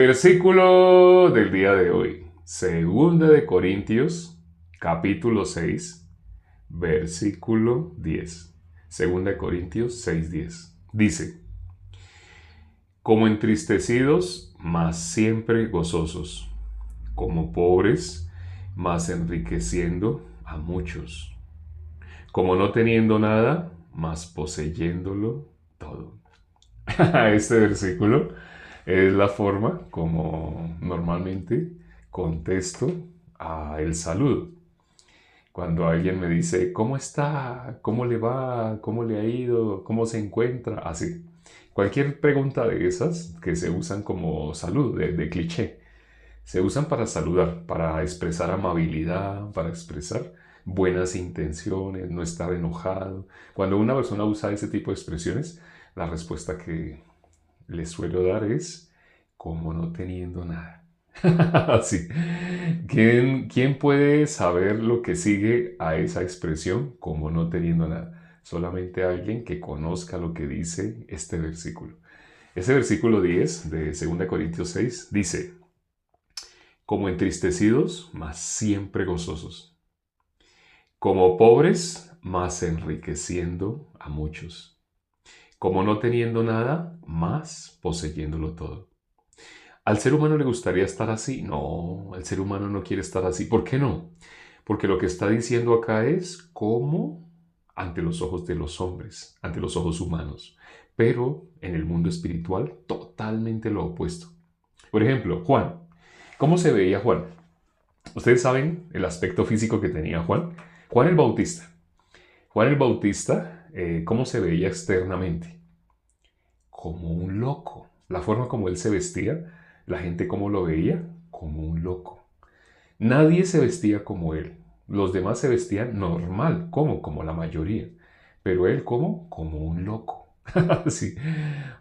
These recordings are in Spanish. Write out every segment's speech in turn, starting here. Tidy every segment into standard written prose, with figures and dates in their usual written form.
Versículo del día de hoy, Segunda de Corintios, capítulo 6, versículo 10. Segunda de Corintios 6:10. Dice, como entristecidos, mas siempre gozosos, como pobres, mas enriqueciendo a muchos, como no teniendo nada, mas poseyéndolo todo. Este versículo es la forma como normalmente contesto a el saludo. Cuando alguien me dice, ¿cómo está? ¿Cómo le va? ¿Cómo le ha ido? ¿Cómo se encuentra? Así. Cualquier pregunta de esas que se usan como saludo, de cliché, se usan para saludar, para expresar amabilidad, para expresar buenas intenciones, no estar enojado. Cuando una persona usa ese tipo de expresiones, la respuesta que les suelo dar es como no teniendo nada. Así. ¿Quién puede saber lo que sigue a esa expresión como no teniendo nada? Solamente alguien que conozca lo que dice este versículo. Ese versículo 10 de 2 Corintios 6 dice, como entristecidos, mas siempre gozosos, como pobres, mas enriqueciendo a muchos, como no teniendo nada, mas poseyéndolo todo. ¿Al ser humano le gustaría estar así? No, el ser humano no quiere estar así. ¿Por qué no? Porque lo que está diciendo acá es cómo ante los ojos de los hombres, ante los ojos humanos, pero en el mundo espiritual totalmente lo opuesto. Por ejemplo, Juan. ¿Cómo se veía Juan? Ustedes saben el aspecto físico que tenía Juan. Juan el Bautista. Juan el Bautista, ¿cómo se veía externamente? Como un loco. La forma como él se vestía, la gente cómo lo veía, como un loco. Nadie se vestía como él. Los demás se vestían normal, como la mayoría. Pero él como un loco. Sí.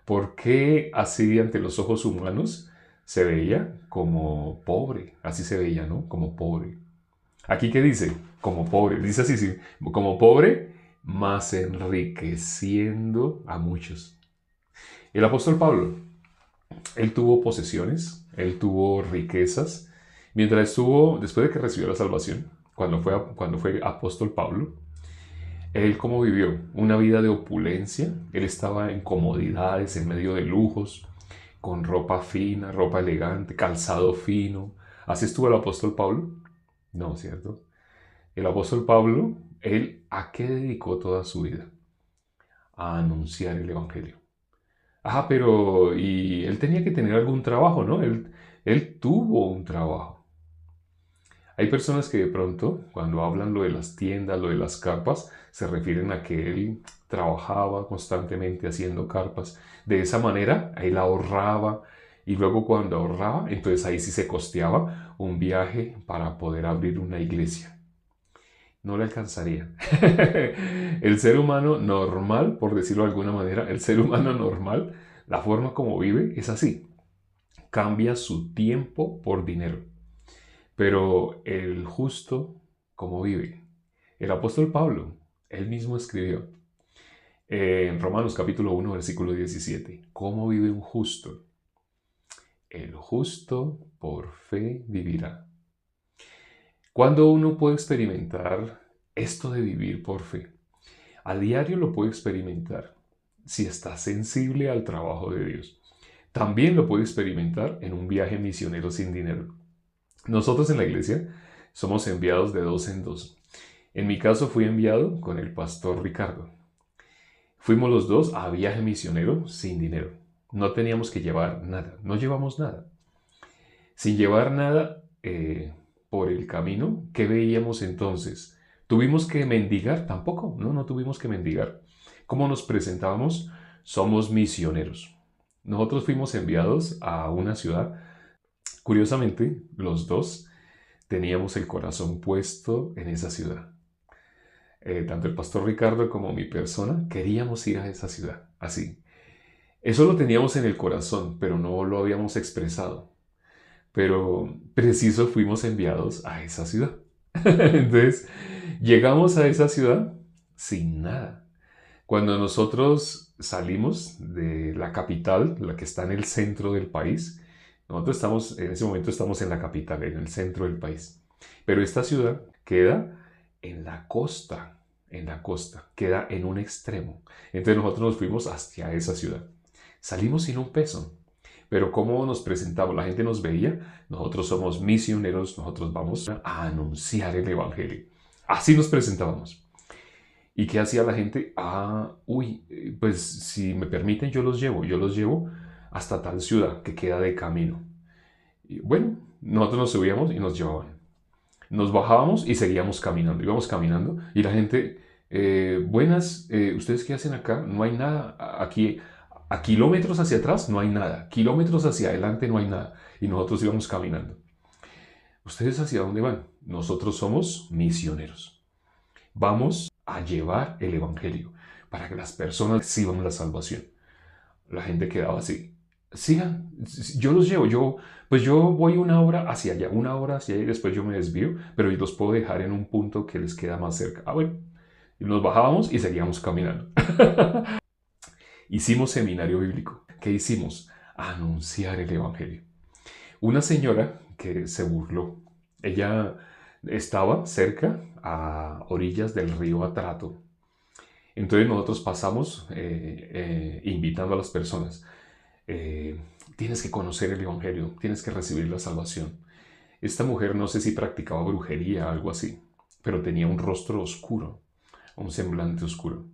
¿Por qué así ante los ojos humanos se veía como pobre? Así se veía, ¿no? Como pobre. Aquí qué dice, como pobre. Dice así, sí, como pobre, más enriqueciendo a muchos. El apóstol Pablo, él tuvo posesiones, él tuvo riquezas, mientras estuvo, después de que recibió la salvación, cuando fue apóstol Pablo, él cómo vivió una vida de opulencia, él estaba en comodidades, en medio de lujos, con ropa fina, ropa elegante, calzado fino. ¿Así estuvo el apóstol Pablo? No, ¿cierto? El apóstol Pablo, él ¿a qué dedicó toda su vida? A anunciar el Evangelio. Ah, pero y él tenía que tener algún trabajo, ¿no? Él tuvo un trabajo. Hay personas que de pronto, cuando hablan lo de las tiendas, lo de las carpas, se refieren a que él trabajaba constantemente haciendo carpas. De esa manera, él ahorraba y luego cuando ahorraba, entonces ahí sí se costeaba un viaje para poder abrir una iglesia. No le alcanzaría. El ser humano normal, por decirlo de alguna manera, el ser humano normal, la forma como vive es así. Cambia su tiempo por dinero. Pero el justo, ¿cómo vive? El apóstol Pablo, él mismo escribió en Romanos capítulo 1, versículo 17, ¿cómo vive un justo? El justo por fe vivirá. ¿Cuándo uno puede experimentar esto de vivir por fe? A diario lo puede experimentar si está sensible al trabajo de Dios. También lo puede experimentar en un viaje misionero sin dinero. Nosotros en la iglesia somos enviados de dos en dos. En mi caso fui enviado con el pastor Ricardo. Fuimos los dos a viaje misionero sin dinero. No teníamos que llevar nada, no llevamos nada. Sin llevar nada por el camino, ¿qué veíamos entonces? ¿Tuvimos que mendigar? Tampoco, no tuvimos que mendigar. ¿Cómo nos presentábamos? Somos misioneros. Nosotros fuimos enviados a una ciudad. Curiosamente, los dos teníamos el corazón puesto en esa ciudad. Tanto el pastor Ricardo como mi persona queríamos ir a esa ciudad, así. Eso lo teníamos en el corazón, pero no lo habíamos expresado. Pero preciso fuimos enviados a esa ciudad. Entonces, llegamos a esa ciudad sin nada. Cuando nosotros salimos de la capital, la que está en el centro del país, Nosotros estamos, en ese momento estamos en la capital, en el centro del país. Pero esta ciudad queda en la costa, queda en un extremo. Entonces nosotros nos fuimos hacia esa ciudad. Salimos sin un peso. Pero ¿cómo nos presentamos? La gente nos veía, nosotros somos misioneros, nosotros vamos a anunciar el Evangelio. Así nos presentábamos. ¿Y qué hacía la gente? Pues si me permiten yo los llevo hasta tal ciudad que queda de camino. Y bueno, nosotros nos subíamos y nos llevaban. Nos bajábamos y seguíamos caminando, íbamos caminando y la gente, buenas, ¿ustedes qué hacen acá? No hay nada, aquí a kilómetros hacia atrás no hay nada, kilómetros hacia adelante no hay nada y nosotros íbamos caminando. ¿Ustedes hacia dónde van? Nosotros somos misioneros. Vamos a llevar el Evangelio para que las personas reciban la salvación. La gente quedaba así. Sigan, yo los llevo, pues yo voy una hora hacia allá, una hora hacia allá y después yo me desvío, pero yo los puedo dejar en un punto que les queda más cerca. Bueno, y nos bajábamos y seguíamos caminando. Hicimos seminario bíblico. ¿Qué hicimos? Anunciar el Evangelio. Una señora que se burló, ella estaba cerca a orillas del río Atrato. Entonces nosotros pasamos invitando a las personas. Tienes que conocer el Evangelio, tienes que recibir la salvación. Esta mujer no sé si practicaba brujería o algo así, pero tenía un rostro oscuro, un semblante oscuro.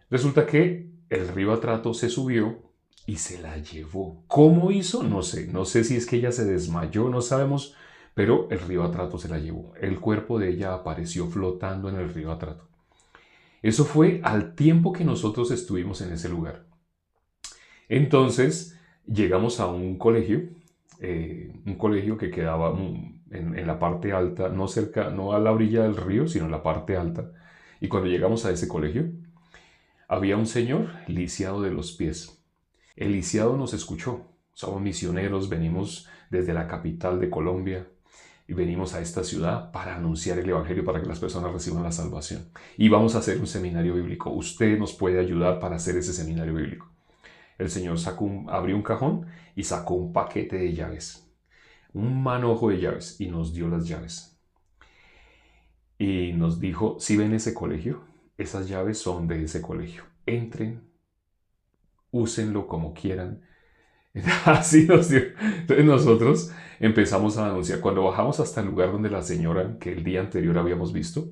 Resulta que el río Atrato se subió y se la llevó. ¿Cómo hizo? No sé si es que ella se desmayó, no sabemos, pero el río Atrato se la llevó. El cuerpo de ella apareció flotando en el río Atrato. Eso fue al tiempo que nosotros estuvimos en ese lugar. Entonces llegamos a un colegio que quedaba en la parte alta, no cerca, no a la orilla del río, sino en la parte alta. Y cuando llegamos a ese colegio, había un señor lisiado de los pies. El lisiado nos escuchó. Somos misioneros, venimos desde la capital de Colombia y venimos a esta ciudad para anunciar el Evangelio, para que las personas reciban la salvación. Y vamos a hacer un seminario bíblico. Usted nos puede ayudar para hacer ese seminario bíblico. El Señor abrió un cajón y sacó un paquete de llaves, un manojo de llaves, y nos dio las llaves. Y nos dijo, si ven ese colegio, esas llaves son de ese colegio. Entren, úsenlo como quieran. Así nos dio. Entonces nosotros empezamos a anunciar. Cuando bajamos hasta el lugar donde la señora que el día anterior habíamos visto,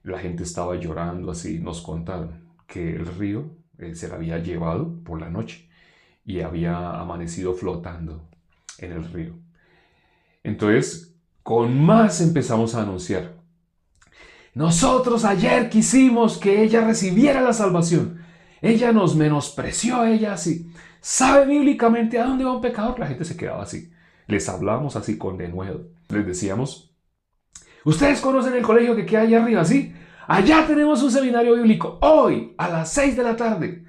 la gente estaba llorando así. Nos contaron que el río se la había llevado por la noche y había amanecido flotando en el río. Entonces, con más empezamos a anunciar. Nosotros ayer quisimos que ella recibiera la salvación. Ella nos menospreció, ella así. ¿Sabe bíblicamente a dónde va un pecador? La gente se quedaba así. Les hablábamos así con denuedo. Les decíamos, ¿ustedes conocen el colegio que queda allá arriba? Sí. Allá tenemos un seminario bíblico hoy a las 6 de la tarde.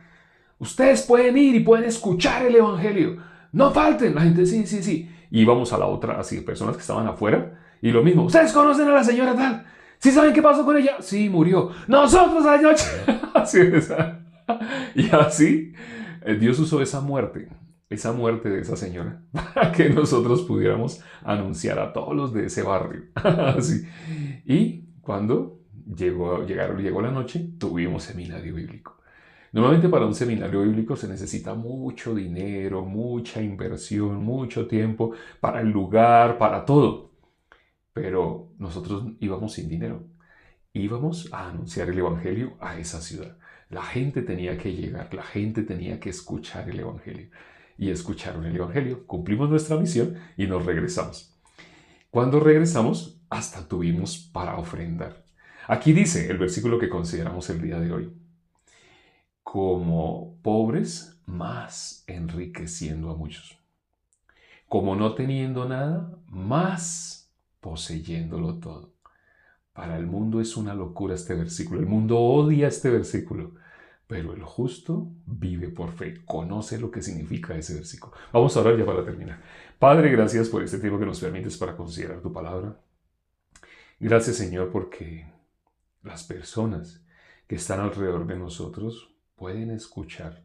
Ustedes pueden ir y pueden escuchar el Evangelio. No falten. La gente, sí, sí, sí. Y íbamos a la otra, así, personas que estaban afuera. Y lo mismo. ¿Ustedes conocen a la señora tal? ¿Sí saben qué pasó con ella? Sí, murió. Nosotros anoche. Así es. Y así, Dios usó esa muerte de esa señora, para que nosotros pudiéramos anunciar a todos los de ese barrio. Así. Y cuando llegó la noche, tuvimos seminario bíblico. Normalmente para un seminario bíblico se necesita mucho dinero, mucha inversión, mucho tiempo para el lugar, para todo. Pero nosotros íbamos sin dinero. Íbamos a anunciar el Evangelio a esa ciudad. La gente tenía que llegar, la gente tenía que escuchar el Evangelio. Y escucharon el Evangelio, cumplimos nuestra misión y nos regresamos. Cuando regresamos, hasta tuvimos para ofrendar. Aquí dice el versículo que consideramos el día de hoy. Como pobres, más enriqueciendo a muchos. Como no teniendo nada, más poseyéndolo todo. Para el mundo es una locura este versículo. El mundo odia este versículo. Pero el justo vive por fe. Conoce lo que significa ese versículo. Vamos a orar ya para terminar. Padre, gracias por este tiempo que nos permites para considerar tu palabra. Gracias, Señor, porque las personas que están alrededor de nosotros pueden escuchar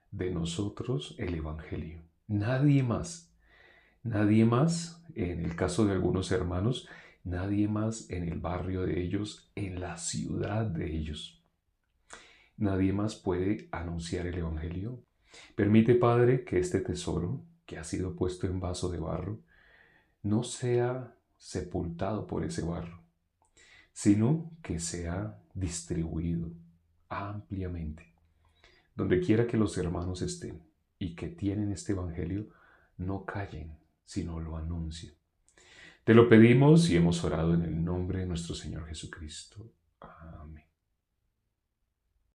de nosotros el Evangelio. Nadie más. Nadie más, en el caso de algunos hermanos, nadie más en el barrio de ellos, en la ciudad de ellos. Nadie más puede anunciar el Evangelio. Permite, Padre, que este tesoro, que ha sido puesto en vaso de barro, no sea sepultado por ese barro, sino que sea distribuido ampliamente. Donde quiera que los hermanos estén y que tienen este Evangelio, no callen, sino lo anuncien. Te lo pedimos y hemos orado en el nombre de nuestro Señor Jesucristo. Amén.